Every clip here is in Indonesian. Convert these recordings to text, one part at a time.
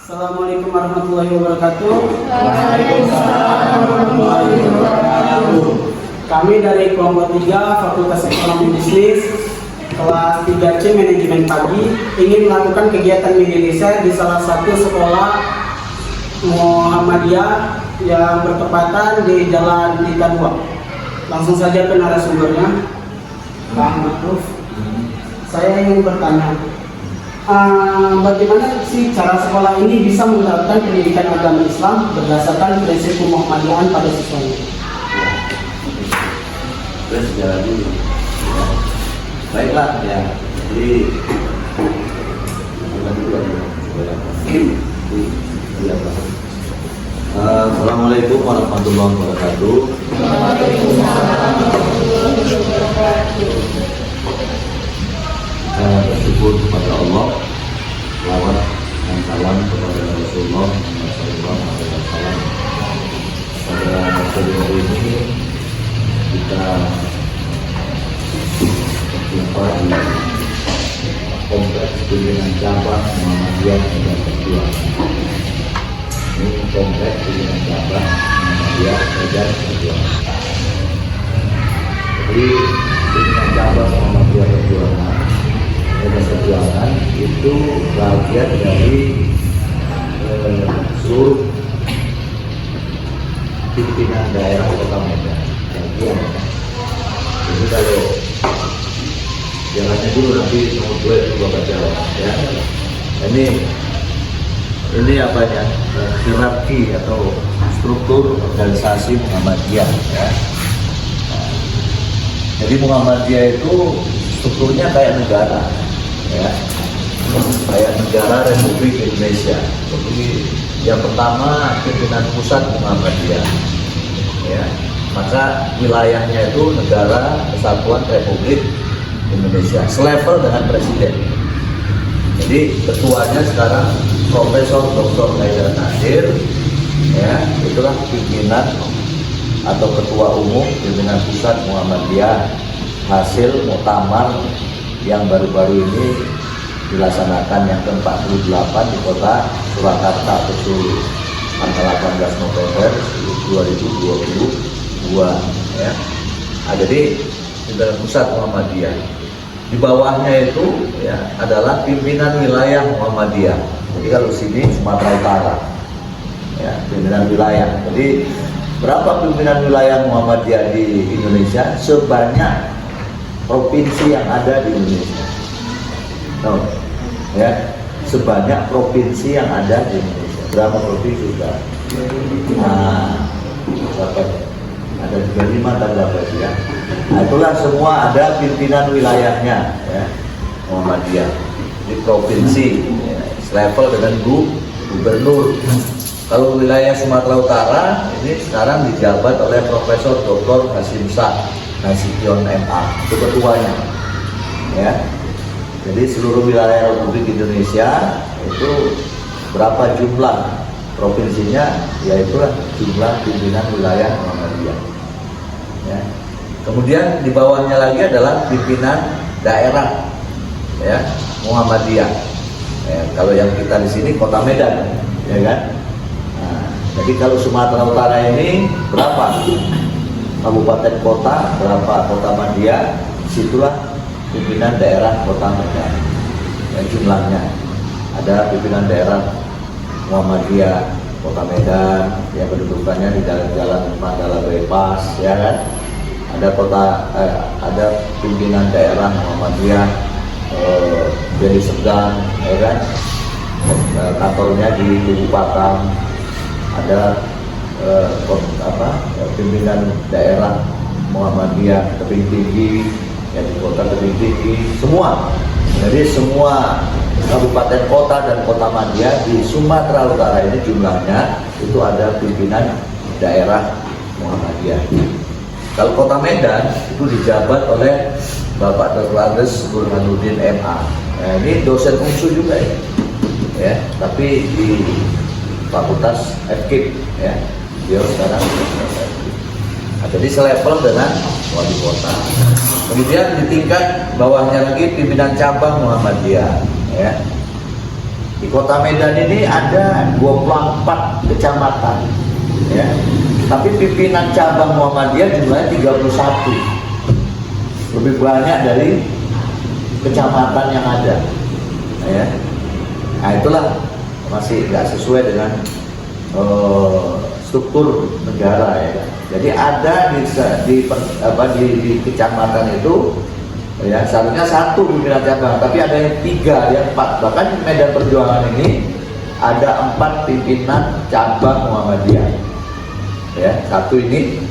Assalamualaikum warahmatullahi wabarakatuh. Waalaikumsalam warahmatullahi wabarakatuh. Kami dari kelompok 3 Fakultas Ekonomi Bisnis kelas 3C Manajemen Pagi ingin melakukan kegiatan mini riset di salah satu sekolah Muhammadiyah yang bertepatan di Jalan Tita 2. Langsung saja ke narasumbernya, Bang Makruf. Saya ingin bertanya, bagaimana sih cara sekolah ini bisa menerapkan pendidikan agama Islam berdasarkan prinsip Muhammadiyah pada siswanya? Terus jalan dulu. Baiklah ya. Jadi Assalamualaikum warahmatullahi wabarakatuh. Bersyukur kepada Allah, selawat dan salam kepada Rasulullah Sallallahu Alaihi Wasallam. Pada sore hari ini kita berjumpa di kompleks pimpinan cabang Muhammadiyah Medan Perjuangan. Ini kompleks pimpinan cabang Muhammadiyah Medan Perjuangan. Jadi pimpinan cabang Muhammadiyah Medan Perjuangan itu bagian dari seluruh pimpinan daerah Kota Medan. Bagian. Jadi kalau jalannya dulu nanti mau gue bapak jawab ya. Ini apanya? Hierarki atau struktur organisasi Muhammadiyah ya. Nah, jadi Muhammadiyah itu strukturnya kayak negara ya. Kayak negara Republik Indonesia. Jadi yang pertama pimpinan pusat Muhammadiyah ya. Maka wilayahnya itu Negara Kesatuan Republik Indonesia, selevel dengan presiden. Jadi ketuanya sekarang Profesor Dr. Haidar Nasir, ya, itulah pimpinan atau ketua umum pimpinan pusat Muhammadiyah hasil muktamar yang baru-baru ini dilaksanakan yang ke-48 di kota Surakarta, betul tanggal 18 November 2022 ya. Nah, jadi pimpinan pusat Muhammadiyah. Di bawahnya itu ya adalah pimpinan wilayah Muhammadiyah. Jadi kalau sini Sumatera Utara, ya pimpinan wilayah. Jadi berapa pimpinan wilayah Muhammadiyah di Indonesia? Sebanyak provinsi yang ada di Indonesia. Tahu? Ya, sebanyak provinsi yang ada di Indonesia. Berapa provinsi sudah? Nah, berapa? Ada 35 dan berapa ya? Nah, itulah semua ada pimpinan wilayahnya ya, Muhammadiyah di provinsi ya, selevel dengan gubernur. Kalau wilayah Sumatera Utara ini sekarang dijabat oleh Profesor Dr. Hasim Shah Nasution MA, itu ketuanya ya. Jadi seluruh wilayah Republik Indonesia itu berapa jumlah provinsinya, yaitulah jumlah pimpinan wilayah Muhammadiyah ya. Kemudian di bawahnya lagi adalah pimpinan daerah ya Muhammadiyah ya. Kalau yang kita di sini Kota Medan ya kan. Nah, jadi kalau Sumatera Utara ini berapa kabupaten kota, berapa kota Madya, situlah pimpinan daerah Kota Medan ya, jumlahnya. Ada pimpinan daerah Muhammadiyah Kota Medan yang kedudukannya di jalan-jalan Mandala Bypass ya kan. Ada pimpinan daerah Muhammadiyah Deli Serdang ya kan. Kantornya di Tugu Patang. Ada pimpinan daerah Muhammadiyah Tebing Tinggi yang di kota Tebing Tinggi semua. Jadi semua kabupaten kota dan kota Madya di Sumatera Utara ini jumlahnya itu ada pimpinan daerah Muhammadiyah. Kalau Kota Medan itu dijabat oleh Bapak Dr. Andes Burhanuddin MA. Nah, ini dosen UNSU juga ya, tapi di Fakultas FKIP ya. Dia sekarang nah, jadi selevel dengan wali kota. Kemudian di tingkat bawahnya lagi pimpinan cabang Muhammadiyah ya. Di Kota Medan ini ada 24 kecamatan, ya. Tapi pimpinan cabang Muhammadiyah jumlahnya 31, lebih banyak dari kecamatan yang ada, ya. Nah itulah masih nggak sesuai dengan struktur negara, ya. Jadi ada di kecamatan itu, ya seharusnya 1 pimpinan cabang, tapi ada yang 3, yang 4. Bahkan Medan Perjuangan ini ada 4 pimpinan cabang Muhammadiyah. Ya, 1 ini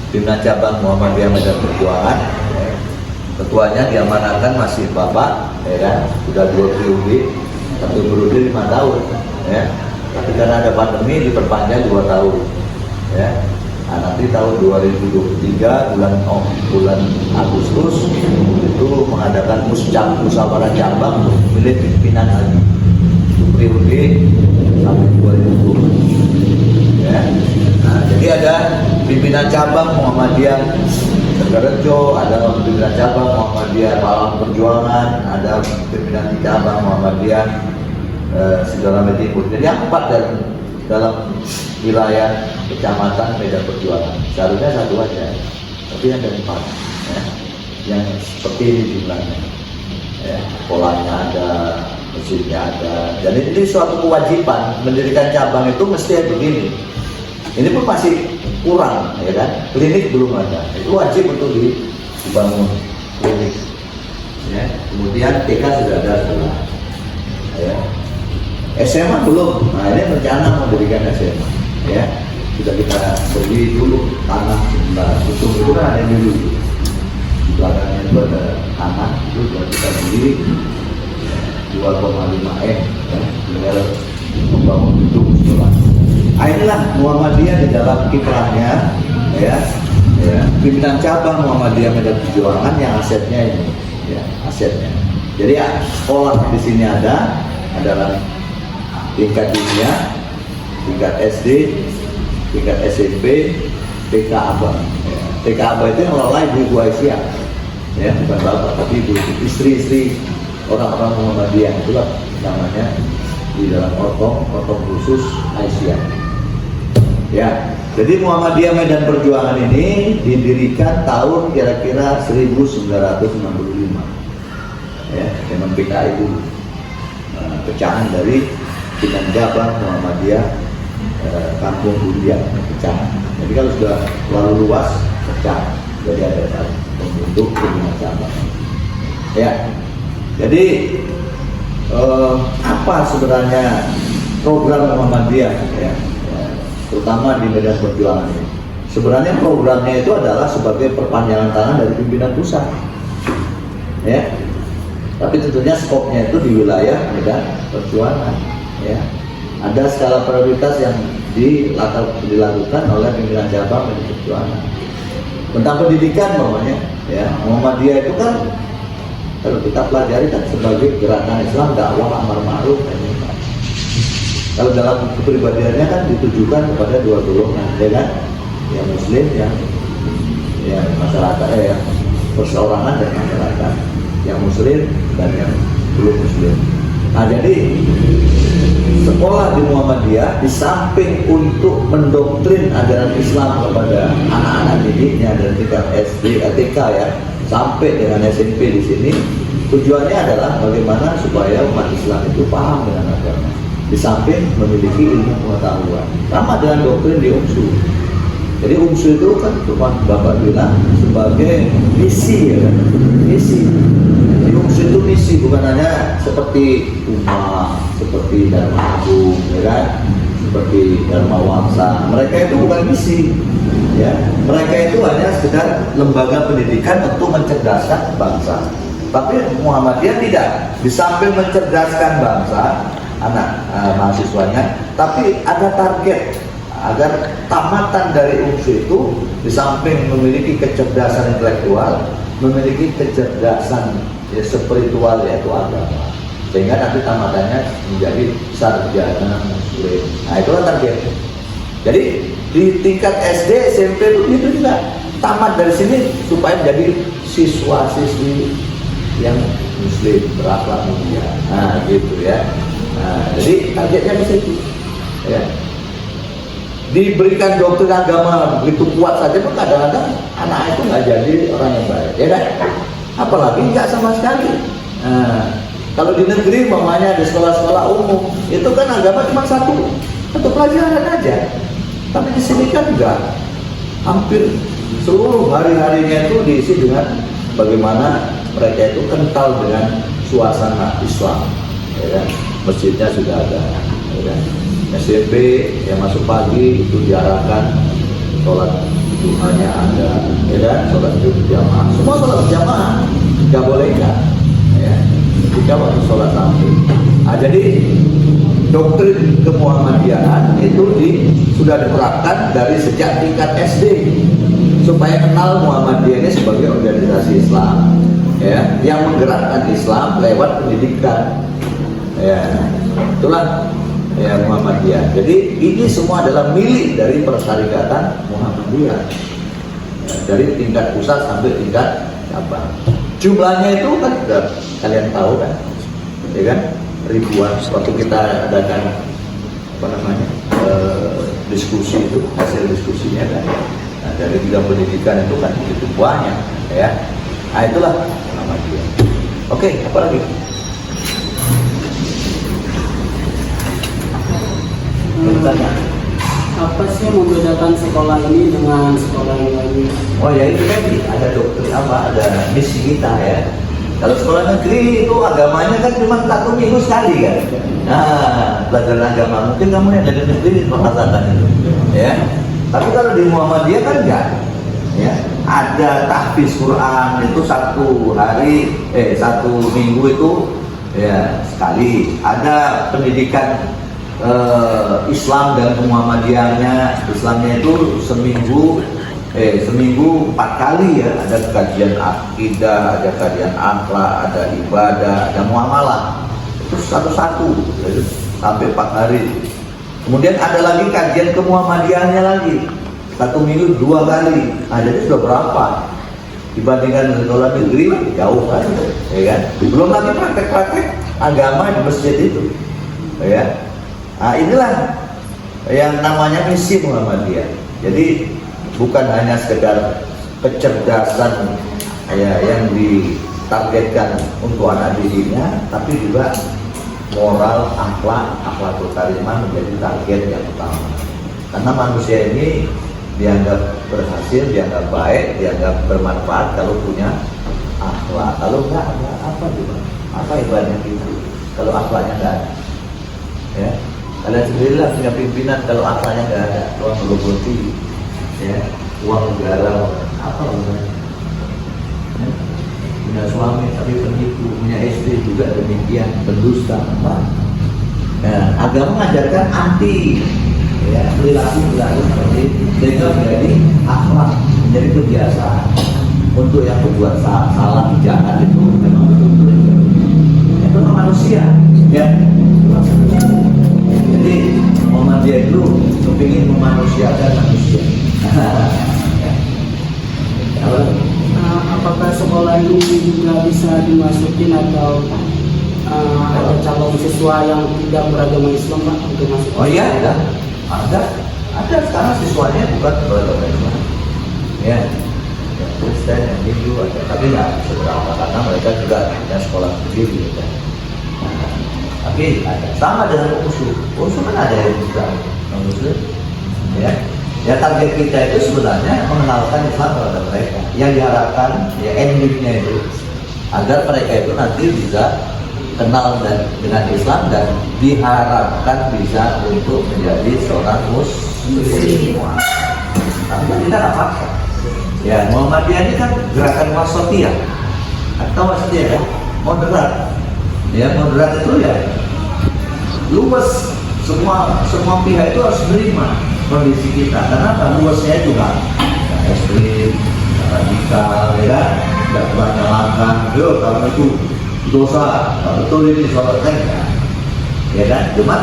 pimpinan cabang Muhammadiyah Medan Perjuangan. Ya. Ketuanya diamanahkan masih Bapak, ya kan? Sudah 2 periode, 1 periode 5 tahun. Ya. Tapi karena ada pandemi diperpanjang 2 tahun. Ya. Nah, nanti tahun 2023 bulan Agustus itu mengadakan musyawarah cabang untuk memilih pimpinan lagi periode sampai 2020. Ya. Nah, jadi ada pimpinan cabang Muhammadiyah Tegarejo, ada pimpinan cabang Muhammadiyah Malang Perjuangan, ada pimpinan cabang Muhammadiyah Sidoarjo Timur. Jadi 4 dalam wilayah kecamatan Medan Perjuangan. Seharusnya 1 aja, tapi yang dari 4, ya. Yang seperti ini jumlahnya, ya. Polanya ada, mesinnya ada. Dan ini suatu kewajiban mendirikan cabang itu mesti begini. Ini pun masih kurang, ya kan? Klinik belum ada. Itu wajib untuk dibangun klinik. Ya. Kemudian TK sudah ada sekolah. Ya. SMA belum. Nah ini rencana mendirikan SMA. Ya, sudah kita beli dulu tanah sebelah usul itu kan ada dulu di belakangnya itu ada tanah, itu sudah kita beli 2,5 M, ya, tinggal membangun gedung sekolah. Nah, inilah Muhammadiyah di dalam kiprahnya, ya, pimpinan cabang Muhammadiyah Medan Perjuangan yang asetnya ini, ya, asetnya. Jadi ya, sekolah di sini adalah tingkat dunia, tingkat SD, tingkat SMP, TK Abang. Ya. TK Abang itu yang ngelola ibu-ibu Aisyah, ya, bukan bapak, tapi ibu, istri-istri orang-orang Muhammadiyah, itulah namanya di dalam ortom khusus Aisyah. Ya, jadi Muhammadiyah Medan Perjuangan ini didirikan tahun kira-kira 1965, ya, dengan PKI itu pecahan dari pimpinan cabang Muhammadiyah Kampung Bundian pecah. Jadi kalau sudah terlalu luas pecah, jadi ada pembentuk pimpinan cabang. Ya, jadi apa sebenarnya program Muhammadiyah, ya, terutama di Medan Perjuangan ini? Sebenarnya programnya itu adalah sebagai perpanjangan tangan dari pimpinan pusat, ya. Tapi tentunya skopnya itu di wilayah Medan Perjuangan, ya. Ada skala prioritas yang dilakukan oleh pimpinan cabang Medan Perjuangan. Tentang pendidikan namanya, ya, Muhammadiyah itu kan kalau kita pelajari kan sebagai gerakan Islam dakwah amar ma'ruf nahi munkar. Kalau dalam kepribadiannya kan ditujukan kepada 2 golongan, ya kan? Yang Muslim, yang masyarakat, yang perseorangan dan masyarakat, yang Muslim dan yang belum Muslim. Nah, jadi sekolah di Muhammadiyah di samping untuk mendoktrin ajaran Islam kepada anak-anak didiknya dari tingkat SD, TK, ya, sampai dengan SMP di sini, tujuannya adalah bagaimana supaya umat Islam itu paham dengan agama, di samping memiliki ilmu pengetahuan. Sama dengan doktrin di UMSU. Jadi UMSU itu kan cuma Bapak bilang sebagai misi, ya kan? Misi. Jadi UMSU itu misi, bukan hanya seperti Umar, seperti Dharma Agung, ya kan? Seperti Dharma Wangsa. Mereka itu bukan misi, ya. Mereka itu hanya sekedar lembaga pendidikan untuk mencerdaskan bangsa. Tapi Muhammadiyah tidak. Di samping mencerdaskan bangsa, anak mahasiswanya, tapi ada target agar tamatan dari UMSU itu di samping memiliki kecerdasan intelektual, memiliki kecerdasan spiritual, yaitu agama, sehingga nanti tamatannya menjadi sarjana muslim. Nah, itulah target. Jadi di tingkat SD, SMP itu juga tamat dari sini supaya menjadi siswa-siswi yang muslim, berakhlak mulia. Nah, gitu ya. Nah, jadi targetnya di situ. Ya. Diberikan doktrin agama begitu kuat saja pun kadang-kadang anak itu nggak jadi orang yang baik, ya kan? Apalagi nggak sama sekali. Nah, kalau di negeri mamanya di sekolah-sekolah umum itu kan agama cuma satu pelajaran aja, tapi di sini kan enggak. Hampir seluruh hari-harinya itu diisi dengan bagaimana mereka itu kental dengan suasana Islam, ya kan? Masjidnya sudah ada, ya kan? SMP yang masuk pagi itu diarahkan sholat Jumatnya ada, ya kan? Sholat berjamaah, semua sholat berjamaah, nggak boleh enggak, ya. Ketika waktu sholat samping. Nah, jadi doktrin kemuhammadiyahan itu sudah diterapkan dari sejak tingkat SD supaya kenal Muhammadiyah ini sebagai organisasi Islam, ya, yang menggerakkan Islam lewat pendidikan, ya, itulah ya Muhammadiyah. Jadi ini semua adalah milik dari Persyarikatan Muhammadiyah, ya, dari tingkat pusat sampai tingkat cabang. Jumlahnya itu kan sudah kalian tahu kan, ya kan, ribuan. Waktu kita adakan diskusi itu, hasil diskusinya kan, nah, dari bidang pendidikan itu kan begitu banyak, ya. Nah itulah Muhammadiyah. Oke, apa lagi? Bertanya. Apa sih yang membedakan sekolah ini dengan sekolah yang lain? Oh ya itu tadi ada doktrin apa, ada misi kita, ya. Kalau sekolah negeri itu agamanya kan cuma 1 minggu sekali kan. Nah, pelajaran agama mungkin kamu yang dari negeri merasakan itu, ya. Tapi kalau di Muhammadiyah kan enggak, ya. Ada tahfiz Quran itu 1 minggu itu ya sekali. Ada pendidikan Islam dan Muhammadiyahnya, Islamnya itu seminggu 4 kali, ya. Ada kajian akidah, ada kajian akhlak, ada ibadah, ada muamalah. Itu satu-satu, ya, sampai 4 hari. Kemudian ada lagi kajian kemuhammadiyahnya lagi, 1 minggu 2 kali. Nah, jadi sudah berapa? Dibandingkan sekolah negeri jauh kan, ya kan? Belum lagi praktek-praktek agama di masjid itu, ya. Nah, inilah yang namanya misi Muhammadiyah. Jadi bukan hanya sekedar kecerdasan, ya, yang ditargetkan untuk anak didiknya, tapi juga moral, akhlakul karimah menjadi target yang utama. Karena manusia ini dianggap berhasil, dianggap baik, dianggap bermanfaat kalau punya akhlak. Kalau enggak, apa juga? Apa ibadahnya itu? Kalau akhlaknya enggak ada, ya. Kalian sendirilah punya pimpinan, kalau akhlaknya enggak ada, uang berlebih, ya, uang negara, apa namanya? Ya. Punya suami tapi penipu, punya istri juga demikian, pendusta, apa? Nah, agama mengajarkan anti, ya, perilaku seperti sehingga menjadi akhlak, menjadi kebiasaan. Untuk yang berbuat salah, jahat itu memang betul-betul itu manusia, ya. Jadi Muhammadiyah itu kepingin memanusiakan manusia. Apakah sekolah ini juga bisa dimasukin atau ada calon siswa yang tidak beragama Islam, Pak, untuk masuk? Oh iya, ada sekarang siswanya bukan beragama Islam, ya, Kristen, yang Hindu ada, tapi nggak seberapa karena mereka juga punya sekolah sendiri, ya. Tapi ada, sama dengan usul kan ada yang juga Muslim, ya. Ya, target kita itu sebenarnya mengenalkan Islam kepada mereka. Yang diharapkan, ya, endingnya itu agar mereka itu nanti bisa kenal dengan Islam dan diharapkan bisa untuk menjadi seorang Muslim. Tapi kan kita nggak paksa. Ya, Muhammadiyah ini kan gerakan wasatiyah atau wasatiyah, ya, moderat. Ya, moderat itu ya luas, semua pihak itu harus menerima kondisi kita. Karena luasnya juga ekstrim, radikal, ya, tidak pernah nyalakan, yo kalau itu dosa, betul ini sholatnya, ya kan? Cuma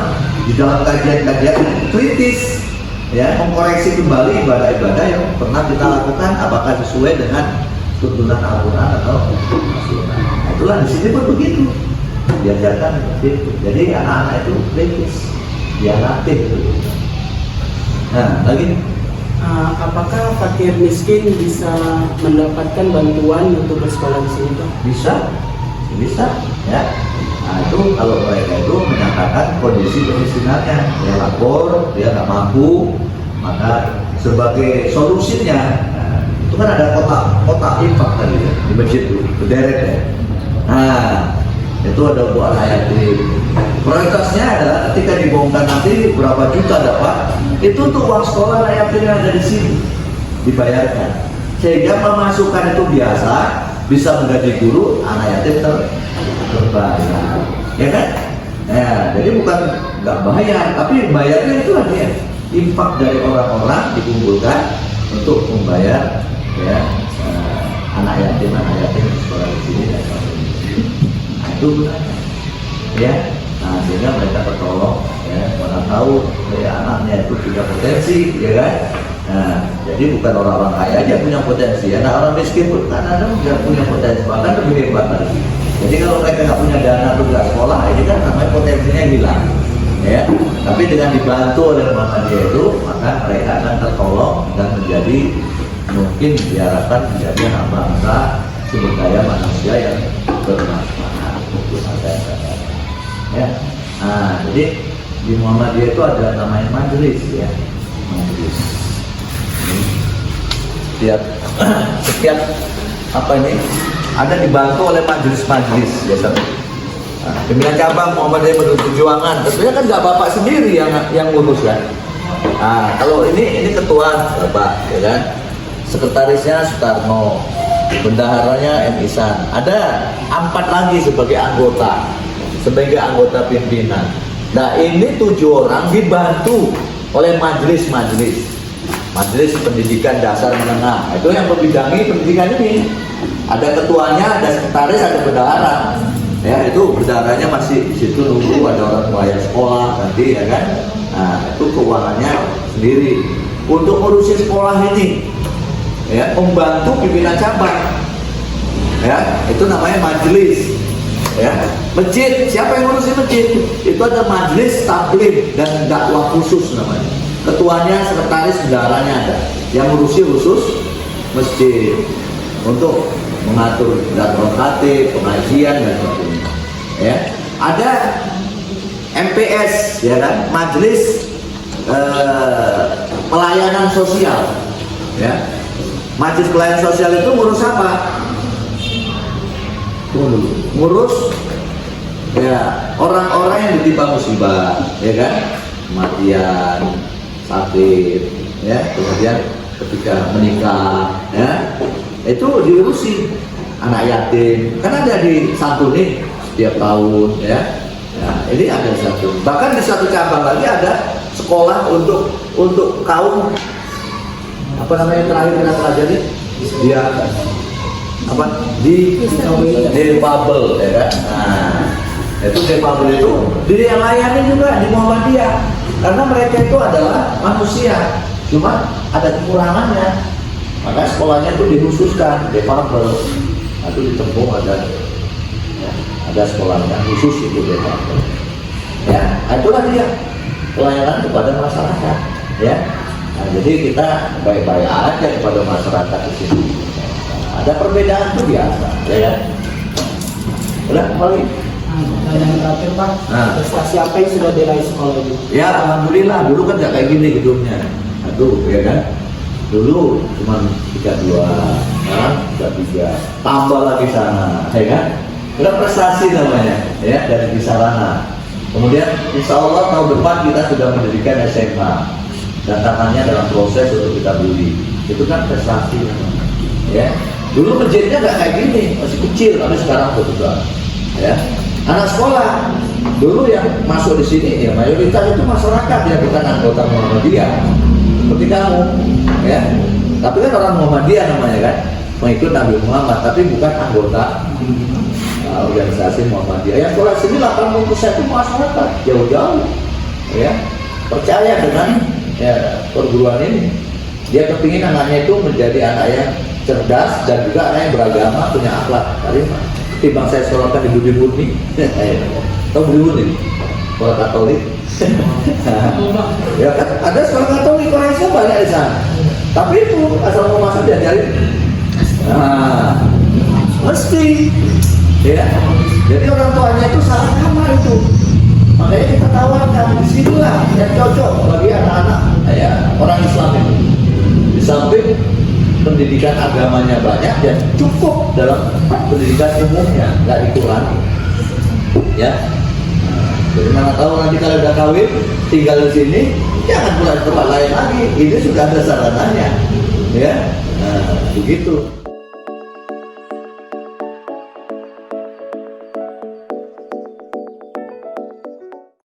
di dalam kajian-kajian kritis, ya, mengkoreksi kembali ibadah-ibadah yang pernah kita lakukan apakah sesuai dengan tuntunan Al-Quran atau Sunnah. Itulah di sini pun begitu. diajarkan seperti itu. Jadi anak-anak itu kritis, dia latih itu. Nah, lagi Apakah fakir miskin bisa mendapatkan bantuan untuk bersekolah di sini, Pak? bisa, ya. Nah, itu kalau mereka itu menyatakan kondisi kemiskinannya, dia lapor, dia nggak mampu, maka sebagai solusinya, nah, itu kan ada kotak infak tadi ya, di masjid itu, berderet ya. Nah, itu ada buat anak yatim. Prioritasnya adalah ketika dibongkar nanti berapa juta dapat, itu untuk uang sekolah anak yatim yang ada di sini dibayarkan. Sehingga memasukkan itu biasa, bisa menggaji guru, anak yatim terbayar, ya kan? Ya, jadi bukan nggak bayar, tapi bayarnya itu ada ya, infak dari orang-orang dikumpulkan untuk membayar ya anak yatim di sekolah di sini dan sebagainya. Nah, itu ya. Nah, sehingga mereka tertolong, ya, mana tahu ya, anaknya itu punya potensi, ya kan? Nah, jadi bukan orang-orang kaya aja punya potensi, anak orang miskin pun kadang-kadang juga punya potensi, bahkan lebih hebat lagi. Jadi kalau mereka nggak punya dana untuk nggak sekolah, ini kan namanya potensinya hilang, ya. Tapi dengan dibantu oleh Muhammadiyah itu, maka mereka akan tertolong dan menjadi mungkin diharapkan menjadi anak bangsa sumber daya manusia yang bermanfaat untuk masyarakat. Ya, nah jadi di Muhammadiyah itu ada namanya majelis ya, majelis. Setiap apa ini ada dibantu oleh majelis biasa. Nah, pimpinan cabang Muhammadiyah Perjuangan, tentunya kan nggak bapak sendiri yang ngurus kan. Nah kalau ini ketua bapak, ya kan, sekretarisnya Sutarno, bendaharanya M. Ihsan, ada 4 lagi sebagai anggota pimpinan. Nah ini 7 orang dibantu oleh majelis pendidikan dasar menengah. Itu yang membidangi pendidikan ini. Ada ketuanya, ada sekretaris, ada bendahara. Ya itu bendaharanya masih di situ nunggu ada orang bayar sekolah nanti ya kan. Nah itu keuangannya sendiri untuk ngurusin sekolah ini. Ya membantu pimpinan cabang. Ya itu namanya majelis. Ya, masjid, siapa yang ngurusin masjid? Itu ada majelis tabligh dan dakwah khusus namanya. Ketuanya, sekretaris, bendaharanya ada. Yang ngurusi khusus masjid untuk mengatur dakwah khatib, pengajian dan sebagainya. Ya, ada MPS, ya kan, majelis pelayanan sosial. Ya, majelis pelayanan sosial itu ngurus apa? Ngurus ya orang-orang yang ditimpa musibah, ya kan, kematian, sakit, ya, kemudian ketika menikah, ya, itu diurusi. Anak yatim kan ada di santuni setiap tahun, ya. Nah, ini ada satu. Bahkan di satu cabang lagi ada sekolah untuk kaum apa namanya terakhir kita pelajari dia apa di defabel, ya kan? Nah, itu defabel itu dilayani juga di Muhammadiyah karena mereka itu adalah manusia, cuma ada kekurangannya, maka sekolahnya itu dikhususkan defabel. Nah, itu ditembung ada sekolahnya khusus itu defabel. Ya, itulah dia pelayanan kepada masyarakat, ya. Nah, jadi kita baik-baik aja kepada masyarakat di sini. Ada perbedaan itu biasa, ya kan? Udah kembali. Dan yang terakhir Pak, prestasi apa yang sudah diraih sekolah ini? Ya alhamdulillah, dulu kan nggak kayak gini gedungnya. Aduh, ya kan? Dulu cuma 32, sekarang 33. Tambah lagi sana, ya kan? Udah prestasi namanya, ya, dari Kisarana. Kemudian insya Allah tahun depan kita sudah mendirikan SMA dan tanahnya dalam proses untuk kita beli. Itu kan prestasi namanya, ya. Dulu masjidnya nggak kayak gini, masih kecil, tapi sekarang sudah besar. Ya, anak sekolah dulu yang masuk di sini ya mayoritas itu masyarakat yang bukan anggota Muhammadiyah, seperti kamu, ya. Tapi kan orang Muhammadiyah namanya kan, mengikut Nabi Muhammad, tapi bukan anggota organisasi Muhammadiyah. Yang sekolah sini 80% itu masyarakat jauh-jauh, ya, percaya dengan ya perguruan ini. Dia kepingin anaknya itu menjadi anak yang cerdas dan juga anak yang beragama, punya akhlak karimah. timbang saya sholatkan di Budi Murni. Tahu Budi Murni? Sekolah Katolik. Ya kan ada sekolah Katolik Korea banyak di sana. Tapi itu asal mau masuk diajarin. Nah, mesti, ya. Jadi orang tuanya itu salah kamar itu. Makanya kita tawarkan di sinilah yang cocok bagi anak-anak ya, orang Islam itu. Di samping pendidikan agamanya banyak dan cukup dalam pendidikan umumnya, nggak dikurangi. Ya. Jadi mana tahu nanti kalau udah kawin tinggal di sini jangan pulang ke tempat lain lagi. Ini sudah ada sarananya, ya. Nah, begitu.